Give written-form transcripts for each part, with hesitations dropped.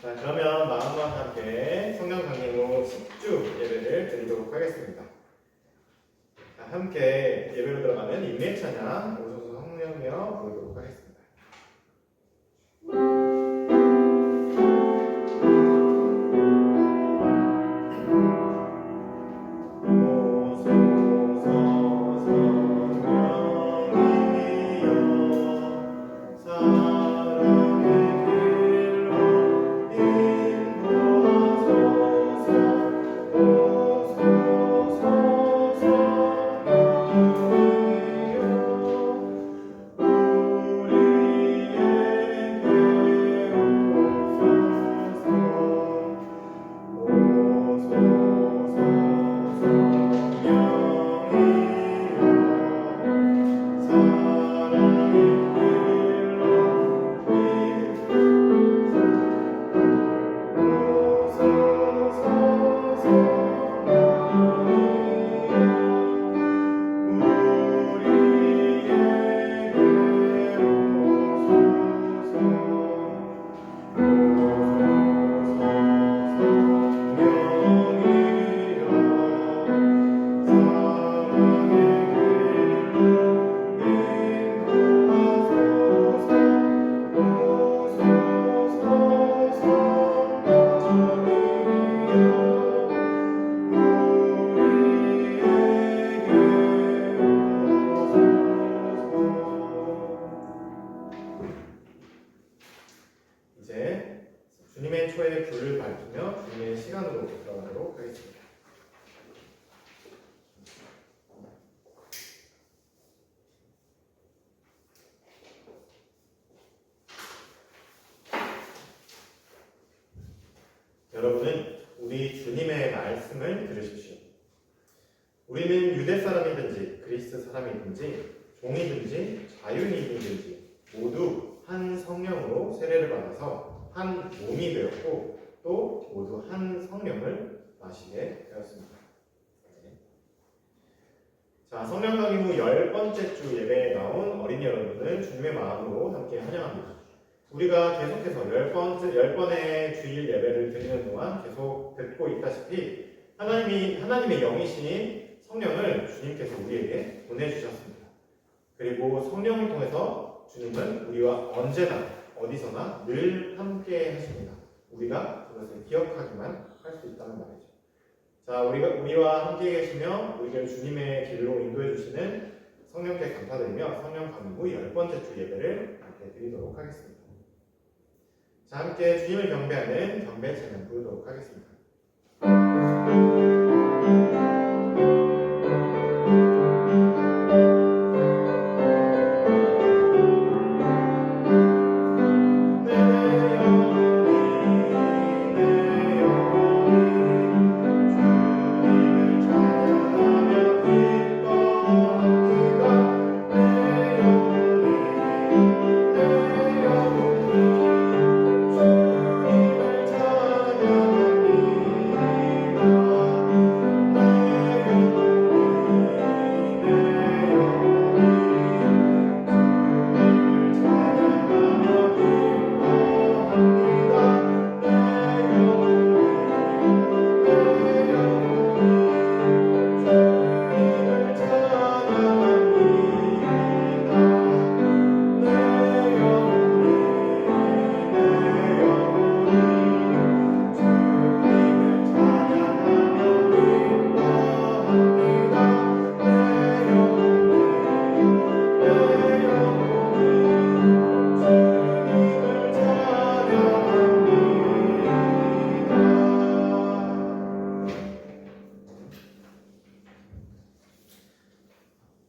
자, 그러면 마음과 함께 성령 강림으로 10주 예배를 드리도록 하겠습니다. 자, 함께 예배로 들어가면 인내 찬양 오소서 성령이여 부르도록 하겠습니다. 이제 주님의 초에 불을 밝히며 주님의 시간으로 들어가도록 하겠습니다. 여러분은 우리 주님의 말씀을 들으십시오. 우리는 유대 사람이든지 그리스 사람이든지 종이든지 자유인이든지 모두 한 성령으로 세례를 받아서 한 몸이 되었고 또 모두 한 성령을 마시게 되었습니다. 자, 성령 강림 후 10번째 주 예배에 나온 어린이 여러분을 주님의 마음으로 함께 환영합니다. 우리가 계속해서 10번의 주일 예배를 드리는 동안 계속 듣고 있다시피 하나님의 영이신 성령을 주님께서 우리에게 보내주셨습니다. 그리고 성령을 통해서 주님은 우리와 언제나 어디서나 늘 함께 하십니다. 우리가 그것을 기억하기만 할 수 있다는 말이죠. 자, 우리와 함께 계시며 우리를 주님의 길로 인도해 주시는 성령께 감사드리며 성령 강림 후 10번째 주 예배를 함께 드리도록 하겠습니다. 자, 함께 주님을 경배하는 경배 찬양 부르도록 하겠습니다.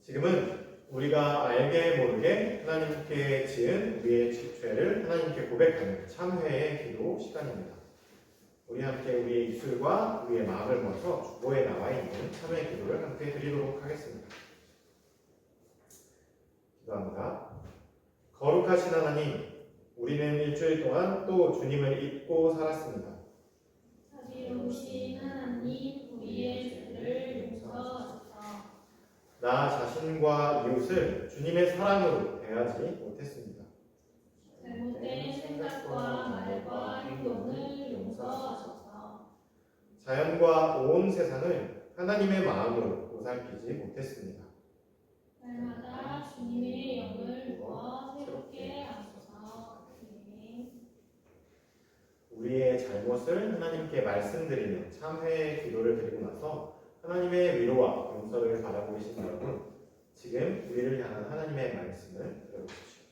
지금은 우리가 알게 모르게 하나님께 지은 우리의 죄를 하나님께 고백하는 참회의 기도 시간입니다. 우리 함께 우리의 입술과 우리의 마음을 모아서 주보에 나와 있는 참회의 기도를 함께 드리도록 하겠습니다. 기도합니다. 거룩하신 하나님, 우리는 일주일 동안 또 주님을 잊고 살았습니다. 자비로우신 하나님, 우리의 죄를 용서하소서. 나 자신과 이웃을 주님의 사랑으로 대하지 못했습니다. 잘못된 생각과 말과 행동을 자연과 온 세상을 하나님의 마음으로 보살피지 못했습니다. 날마다 주님의 영을 모아 새롭게 하소서. 아멘. 우리의 잘못을 하나님께 말씀드리며 참회의 기도를 드리고 나서 하나님의 위로와 용서를 바라고 계신 여러분, 지금 우리를 향한 하나님의 말씀을 들어보십시오.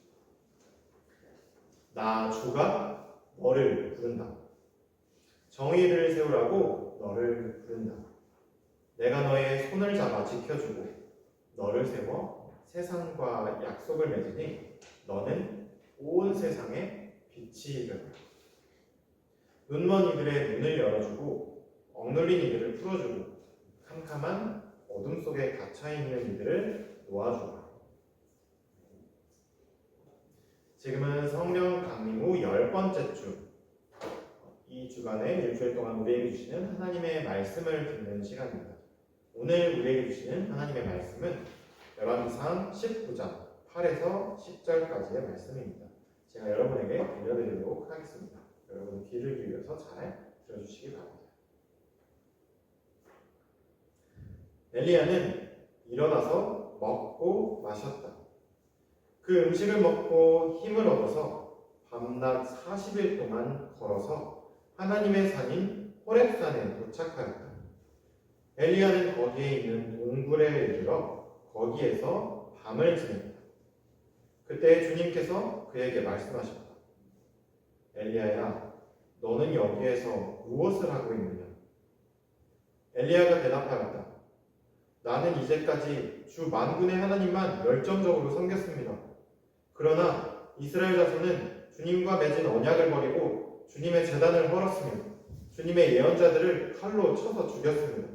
나 주가 너를 부른다. 정의를 세우라고 너를 부른다. 내가 너의 손을 잡아 지켜주고 너를 세워 세상과 약속을 맺으니 너는 온 세상의 빛이 되리라. 눈먼 이들의 눈을 열어주고 억눌린 이들을 풀어주고 캄캄한 어둠 속에 갇혀있는 이들을 놓아주라. 지금은 성령 강림 후 10번째 주, 이 주간에 일주일 동안 우리에게 주시는 하나님의 말씀을 듣는 시간입니다. 오늘 우리에게 주시는 하나님의 말씀은 열왕기상 19장 8에서 10절까지의 말씀입니다. 제가 여러분에게 들려드리도록 하겠습니다. 여러분 귀를 기울여서 잘 들어주시기 바랍니다. 엘리야는 일어나서 먹고 마셨다. 그 음식을 먹고 힘을 얻어서 밤낮 40일 동안 걸어서 하나님의 산인 호렙산에 도착하였다. 엘리야는 거기에 있는 동굴에 이르러 거기에서 밤을 지냈다. 그때 주님께서 그에게 말씀하셨다. 엘리야야, 너는 여기에서 무엇을 하고 있느냐? 엘리야가 대답하였다. 나는 이제까지 주 만군의 하나님만 열정적으로 섬겼습니다. 그러나 이스라엘 자손은 주님과 맺은 언약을 버리고 주님의 제단을 헐었으며 주님의 예언자들을 칼로 쳐서 죽였습니다.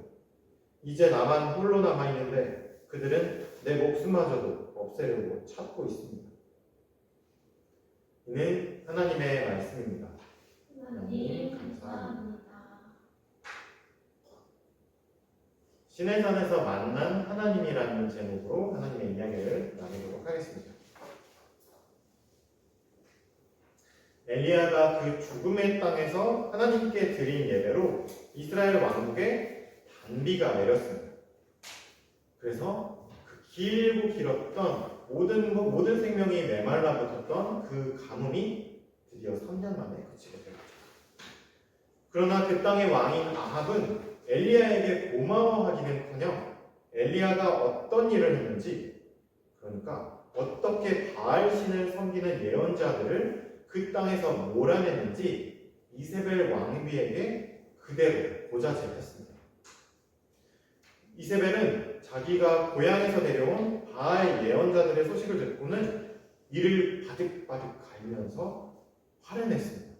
이제 나만 홀로 남아있는데 그들은 내 목숨마저도 없애려고 찾고 있습니다. 이는 하나님의 말씀입니다. 하나님 감사합니다. 시내산에서 만난 하나님이라는 제목으로 하나님의 이야기를 나누도록 하겠습니다. 엘리야가 그 죽음의 땅에서 하나님께 드린 예배로 이스라엘 왕국에 단비가 내렸습니다. 그래서 그 길고 길었던 모든 생명이 메말라 붙었던 그 가뭄이 드디어 3년 만에 그치게 되었죠. 그러나 그 땅의 왕인 아합은 엘리야에게 고마워하기는커녕 엘리야가 어떤 일을 했는지, 그러니까 어떻게 바알 신을 섬기는 예언자들을 그 땅에서 몰아냈는지 이세벨 왕비에게 그대로 고자질했습니다. 이세벨은 자기가 고향에서 데려온 바알 예언자들의 소식을 듣고는 이를 바득바득 갈면서 화를 냈습니다.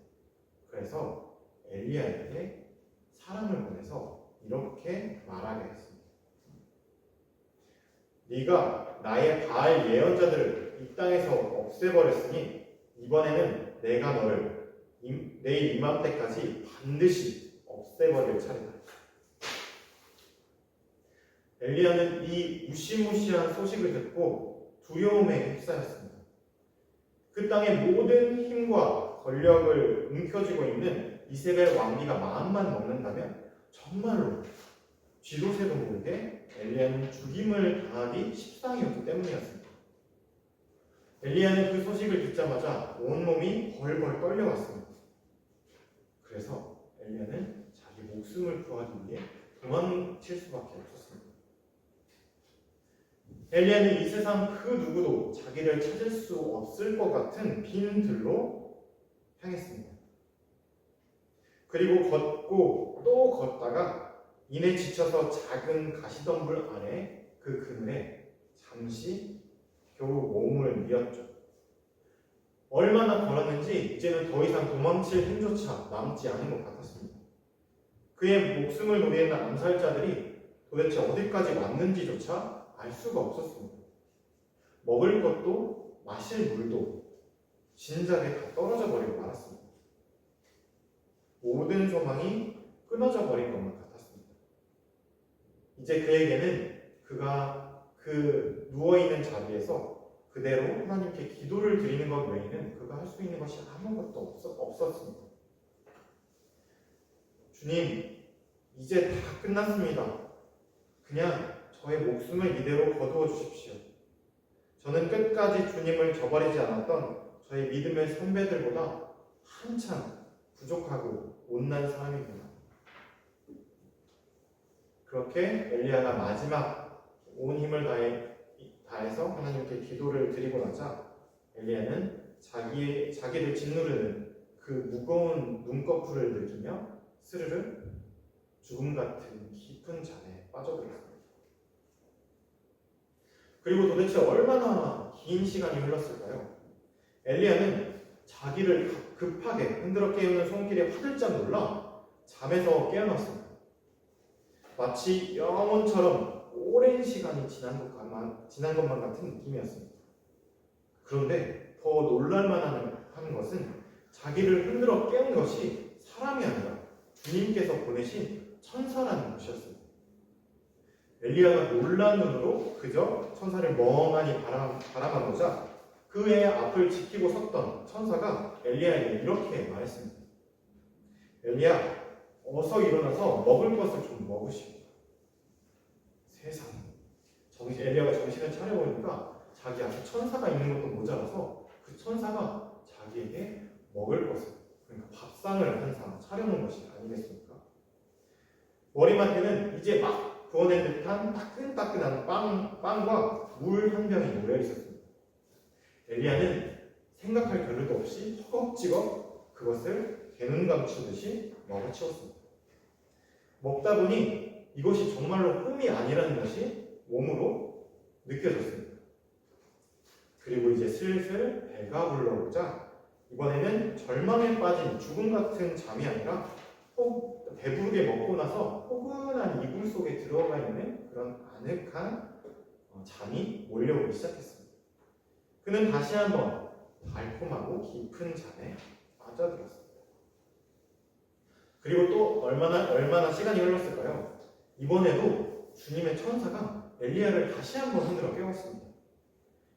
그래서 엘리야에게 사람을 보내서 이렇게 말하게 했습니다. 네가 나의 바알 예언자들을 이 땅에서 없애버렸으니 이번에는 내가 너를 내일 이맘때까지 반드시 없애버릴 차례다. 엘리야는 이 무시무시한 소식을 듣고 두려움에 휩싸였습니다. 그 땅의 모든 힘과 권력을 움켜쥐고 있는 이세벨 왕비가 마음만 먹는다면 정말로 쥐도 새도 모르게 엘리야는 죽임을 당하기 십상이었기 때문이었습니다. 엘리야는 그 소식을 듣자마자 온몸이 벌벌 떨려왔습니다. 그래서 엘리야는 자기 목숨을 구하기 위해 도망칠 수밖에 없었습니다. 엘리야는 이 세상 그 누구도 자기를 찾을 수 없을 것 같은 빈 들로 향했습니다. 그리고 걷고 또 걷다가 이내 지쳐서 작은 가시덤불 아래 그 그늘에 잠시 겨우 몸을 뉘었죠. 얼마나 걸었는지 이제는 더 이상 도망칠 힘조차 남지 않은 것 같았습니다. 그의 목숨을 노리는 암살자들이 도대체 어디까지 왔는지조차 알 수가 없었습니다. 먹을 것도 마실 물도 진작에 다 떨어져 버리고 말았습니다. 모든 소망이 끊어져 버린 것만 같았습니다. 이제 그에게는 그가 그 누워있는 자리에서 그대로 하나님께 기도를 드리는 것 외에는 그가 할 수 있는 것이 아무것도 없었습니다. 주님, 이제 다 끝났습니다. 그냥 저의 목숨을 이대로 거두어 주십시오. 저는 끝까지 주님을 저버리지 않았던 저의 믿음의 선배들보다 한참 부족하고 못난 사람입니다. 그렇게 엘리야가 마지막 온 힘을 다해서 하나님께 기도를 드리고 나자 엘리야는 자기를 짓누르는 그 무거운 눈꺼풀을 느끼며 스르르 죽음 같은 깊은 잠에 빠져들었습니다. 그리고 도대체 얼마나 긴 시간이 흘렀을까요? 엘리야는 자기를 급하게 흔들어 깨우는 손길에 화들짝 놀라 잠에서 깨어났습니다. 마치 영혼처럼 오랜 시간이 지난 것만 같은 느낌이었습니다. 그런데 더 놀랄만한 것은 자기를 흔들어 깨운 것이 사람이 아니라 주님께서 보내신 천사라는 것이었습니다. 엘리야가 놀란 눈으로 그저 천사를 멍하니 바라보자 그의 앞을 지키고 섰던 천사가 엘리야에게 이렇게 말했습니다. 엘리야, 어서 일어나서 먹을 것을 좀 먹으시오. 세상에. 엘리야가 정신을 차려보니까 자기 앞에 천사가 있는 것도 모자라서 그 천사가 자기에게 먹을 것을, 그러니까 밥상을 항상 차려놓은 것이 아니겠습니까? 머리맡에는 이제 막 구워낸 듯한 따끈따끈한 빵과 물 한 병이 놓여 있었습니다. 엘리야는 생각할 겨를도 없이 허겁지겁 그것을 개눈 감추듯이 먹어치웠습니다. 먹다 보니 이것이 정말로 흠이 아니라는 것이 몸으로 느껴졌습니다. 그리고 이제 슬슬 배가 불러오자 이번에는 절망에 빠진 죽음 같은 잠이 아니라 배부르게 먹고 나서 포근한 이불 속에 들어가 있는 그런 아늑한 잠이 몰려오기 시작했습니다. 그는 다시 한번 달콤하고 깊은 잠에 빠져들었습니다. 그리고 또 얼마나 시간이 흘렀을까요? 이번에도 주님의 천사가 엘리야를 다시 한번 흔들어 깨웠습니다.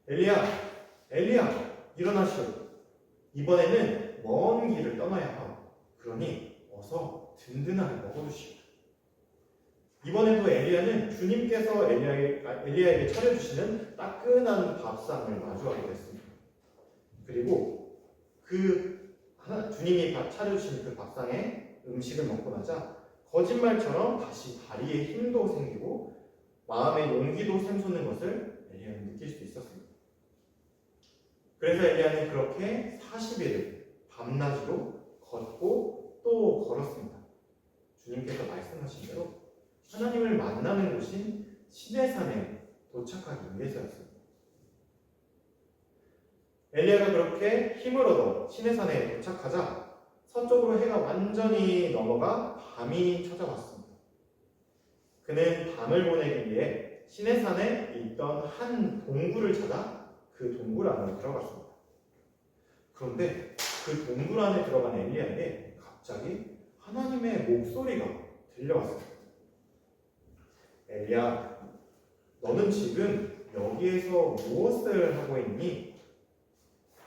엘리야, 일어나시오. 이번에는 먼 길을 떠나야 하오. 그러니 어서 든든하게 먹어주시오. 이번에도 엘리야는 주님께서 엘리야에게 차려주시는 따끈한 밥상을 마주하게 됐습니다. 그리고 주님이 차려주신 그 밥상에 음식을 먹고 나자 거짓말처럼 다시 다리에 힘도 생기고 마음의 용기도 샘솟는 것을 엘리야는 느낄 수 있었습니다. 그래서 엘리야는 그렇게 40일을 밤낮으로 걷고 또 걸었습니다. 주님께서 말씀하신 대로 하나님을 만나는 곳인 시내산에 도착하기 위해서였습니다. 엘리야가 그렇게 힘을 얻어 시내산에 도착하자 서쪽으로 해가 완전히 넘어가 밤이 찾아왔습니다. 그는 밤을 보내기 위해 시내산에 있던 한 동굴을 찾아 그 동굴 안으로 들어갔습니다. 그런데 그 동굴 안에 들어간 엘리야에게 갑자기 하나님의 목소리가 들려왔습니다. 엘리야, 너는 지금 여기에서 무엇을 하고 있니?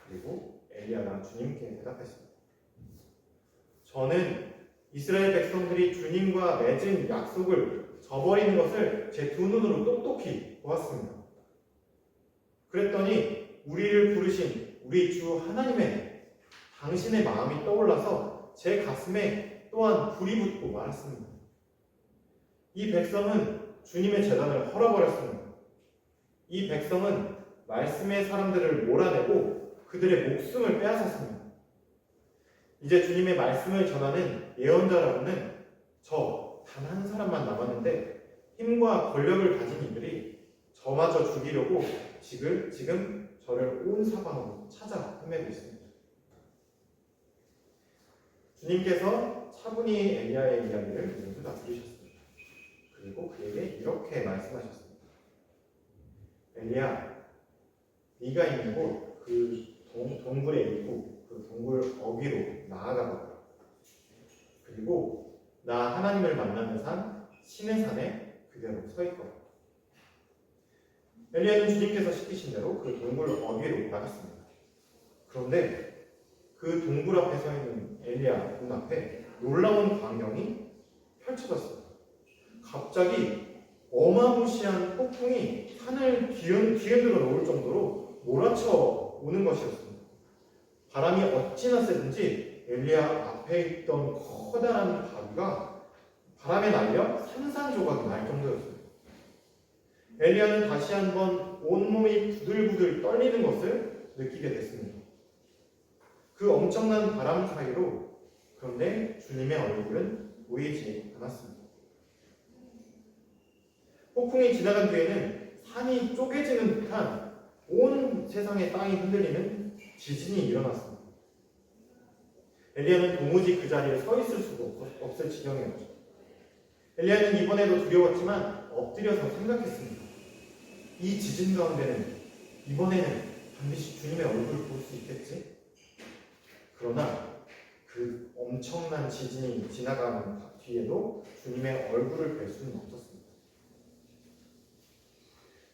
그리고 엘리야가 주님께 대답했습니다. 저는 이스라엘 백성들이 주님과 맺은 약속을 저버리는 것을 제 두 눈으로 똑똑히 보았습니다. 그랬더니 우리를 부르신 우리 주 하나님의 당신의 마음이 떠올라서 제 가슴에 또한 불이 붙고 말았습니다. 이 백성은 주님의 제단을 헐어버렸습니다. 이 백성은 말씀의 사람들을 몰아내고 그들의 목숨을 빼앗았습니다. 이제 주님의 말씀을 전하는 예언자라고는 저 단 한 사람만 남았는데 힘과 권력을 가진 이들이 저마저 죽이려고 지금 저를 온 사방으로 찾아 헤매고 있습니다. 주님께서 차분히 엘리야의 이야기를 모두 다 들으셨습니다. 그리고 그에게 이렇게 말씀하셨습니다. 엘리야, 네가 있는 곳 그 동굴의 입구, 그 동굴 어귀로 나아가거라. 그리고 나 하나님을 만나는 산 시내산에 그대로 서 있거라. 엘리야는 주님께서 시키신 대로 그 동굴 어귀로 나갔습니다. 그런데 그 동굴 앞에 서 있는 엘리야 눈앞에 놀라운 광경이 펼쳐졌습니다. 갑자기 어마무시한 폭풍이 산을 뒤흔들어 놓을 정도로 몰아쳐 오는 것이었습니다. 바람이 어찌나 세든지 엘리야 앞에 있던 커다란 바위가 바람에 날려 산산조각이 날 정도였습니다. 엘리야는 다시 한번 온몸이 부들부들 떨리는 것을 느끼게 됐습니다. 그 엄청난 바람 사이로 그런데 주님의 얼굴은 보이지 않았습니다. 폭풍이 지나간 뒤에는 산이 쪼개지는 듯한 온 세상의 땅이 흔들리는 지진이 일어났습니다. 엘리야는 도무지 그 자리에 서 있을 수가 없을 지경이었죠. 엘리야는 이번에도 두려웠지만 엎드려서 생각했습니다. 이 지진 가운데는 이번에는 반드시 주님의 얼굴을 볼 수 있겠지? 그러나 그 엄청난 지진이 지나가는 뒤에도 주님의 얼굴을 뵐 수는 없었습니다.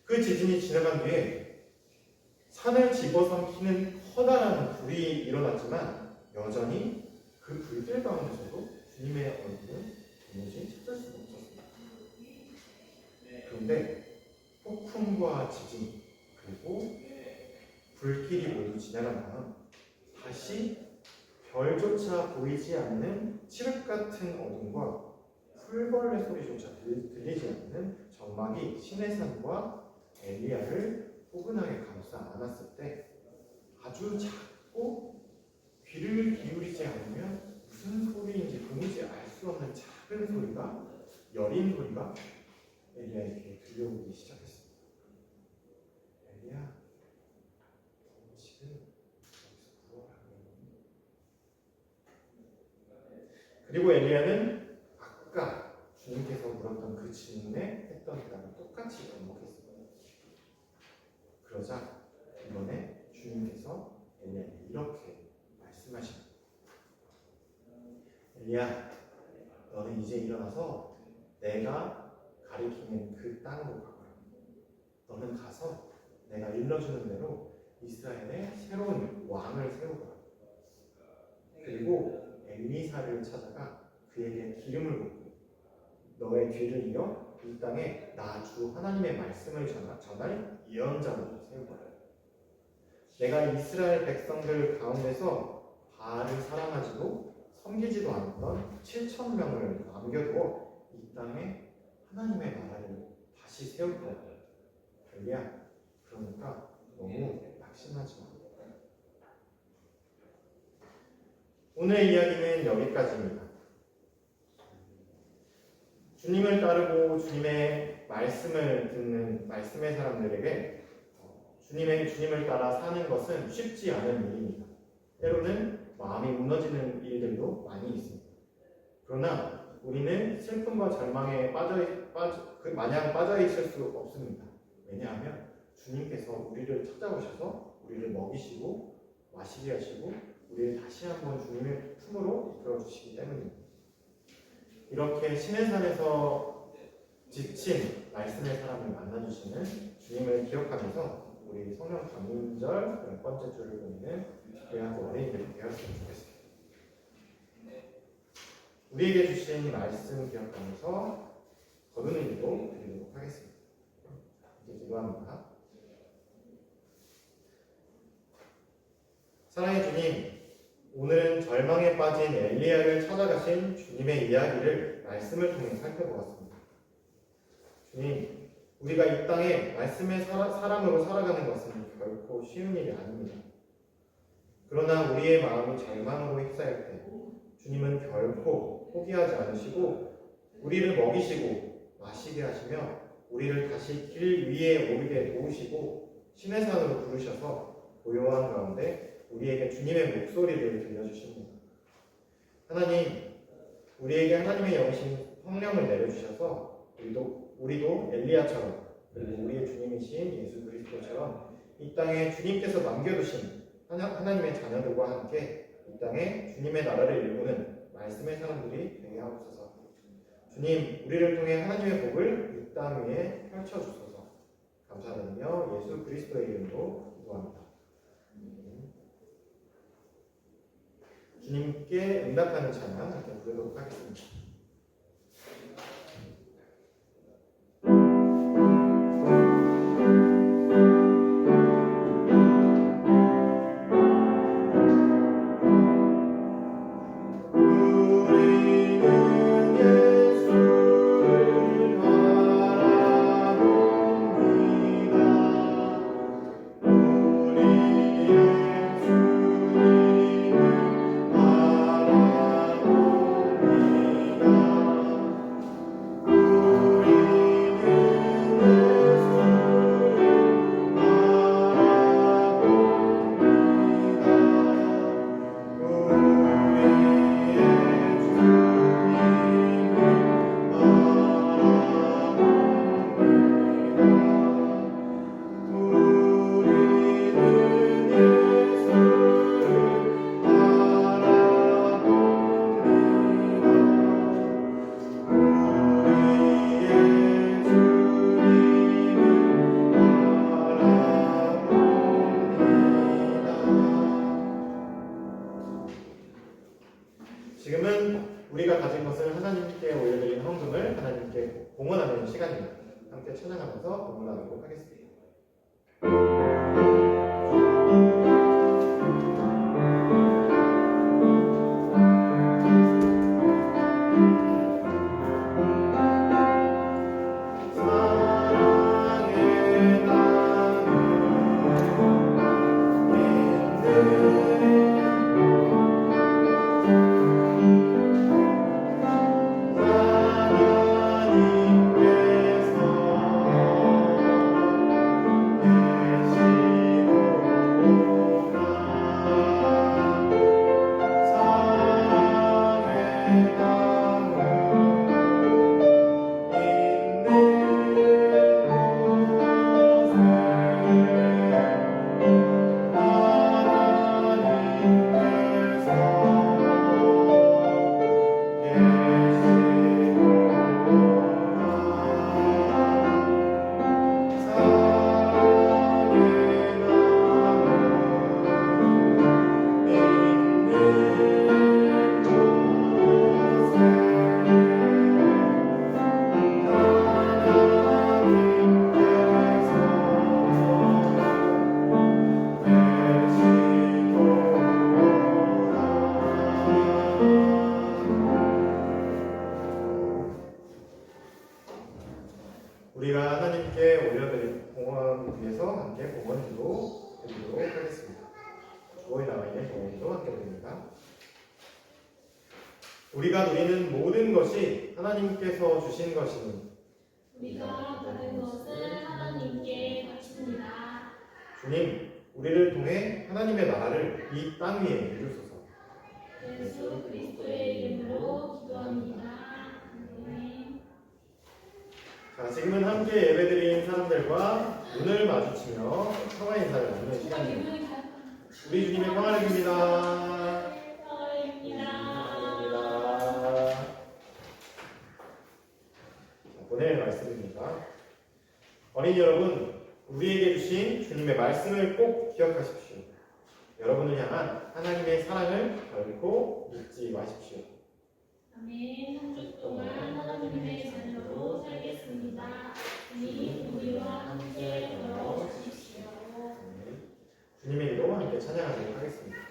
그 지진이 지나간 뒤에 산을 집어삼키는 커다란 불이 일어났지만 여전히 그 불길 가운데서도 주님의 얼굴을 도무지 찾을 수가 없었습니다. 그런데 폭풍과 지진 그리고 불길이 모두 지나간 다음 다시 별조차 보이지 않는 칠흑 같은 어둠과 풀벌레 소리조차 들리지 않는 점막이 시내산과 엘리야를 포근하게 감싸 안았을 때 아주 작고 귀를 기울이지 않으면 무슨 소리인지 도무지 알 수 없는 작은 소리가 여린 소리가 엘리야의 귀에 들려오기 시작했습니다. 엘리야, 지금 여기서 구워라고. 그리고 엘리야는 아까 주님께서 물었던 그 질문에 했던 대답을 똑같이 반복했습니다. 그러자 이번에 주님께서 엘리야에게 이렇게 말씀하십니다. 엘리야, 너는 이제 일어나서 내가 가리키는 그 땅으로 가거라. 너는 가서 내가 일러주는 대로 이스라엘의 새로운 왕을 세우거라. 그리고 엘리사를 찾아가 그에게 기름을 붓고 너의 뒤를 이어 이 땅에 나 주 하나님의 말씀을 전할 예언자로 세우거라. 내가 이스라엘 백성들 가운데서 바알을 사랑하지도 섬기지도 않았던 7,000명을 남겨두어 이 땅에 하나님의 나라를 다시 세울 거야. 엘리야, 그러니까 너무 낙심하지 마. 오늘의 이야기는 여기까지입니다. 주님을 따르고 주님의 말씀을 듣는 말씀의 사람들에게 주님을 따라 사는 것은 쉽지 않은 일입니다. 때로는 마음이 무너지는 일들도 많이 있습니다. 그러나 우리는 슬픔과 절망에 마냥 빠져있을 수 없습니다. 왜냐하면 주님께서 우리를 찾아오셔서 우리를 먹이시고 마시게 하시고 우리를 다시 한번 주님의 품으로 이끌어 주시기 때문입니다. 이렇게 시내산에서 지친 말씀의 사람을 만나주시는 주님을 기억하면서 우리 성령 강림절 10번째 주를 보내는 귀한 어린이들이 되었으면 좋겠습니다. 우리에게 주신 말씀 기억하면서 거두는 일도 드리도록 하겠습니다. 이제 기도합니다. 사랑의 주님, 오늘은 절망에 빠진 엘리야를 찾아가신 주님의 이야기를 말씀을 통해 살펴보았습니다. 주님, 우리가 이 땅에 말씀의 사람으로 살아가는 것은 결코 쉬운 일이 아닙니다. 그러나 우리의 마음이 절망으로 휩싸일 때 주님은 결코 포기하지 않으시고 우리를 먹이시고 마시게 하시며 우리를 다시 길 위에 오르게 도우시고 시내산으로 부르셔서 고요한 가운데 우리에게 주님의 목소리를 들려주십니다. 하나님, 우리에게 하나님의 영이신 성령을 내려주셔서 우리도 엘리야처럼 그리고 우리의 주님이신 예수 그리스도처럼 이 땅에 주님께서 남겨두신 하나님의 자녀들과 함께 이 땅에 주님의 나라를 일구는 말씀의 사람들이 되게 하옵소서. 주님, 우리를 통해 하나님의 복을 이 땅 위에 펼쳐주소서. 감사드리며 예수 그리스도의 이름으로 기도합니다. 주님께 응답하는 찬양 함께 부르도록 하겠습니다. 지금은 우리가 가진 것을 하나님께 올려드린 헌금을 하나님께 봉헌하는 시간입니다. 함께 찬양하면서 봉헌하도록 하겠습니다. 우리가 하나님께 올려드린 봉헌 위해서 함께 봉헌기도 드리도록 하겠습니다. 주보에 나와 있는 봉헌기도 함께 드립니다. 우리가 누리는 모든 것이 하나님께서 주신 것이니 우리가 받은 것은 하나님께 바칩니다. 주님, 우리를 통해 하나님의 나라를 이 땅 위에 이루소서. 예수 그리스도의 이름으로 기도합니다. 아멘. 자, 지금은 함께 예배드린 사람들과 눈을 마주치며 평화 인사를 나누는 시간입니다. 우리 주님의 평화를 빕니다. 오늘 말씀입니다. 어린이 여러분, 우리에게 주신 주님의 말씀을 꼭 기억하십시오. 여러분을 향한 하나님의 사랑을 결코 잊지 마십시오. 아멘. 한 주 동안 하나님의 자녀로 살겠습니다. 주님 우리와 함께 걸어 주십시오. 주님의 이름으로 함께 찬양하도록 하겠습니다.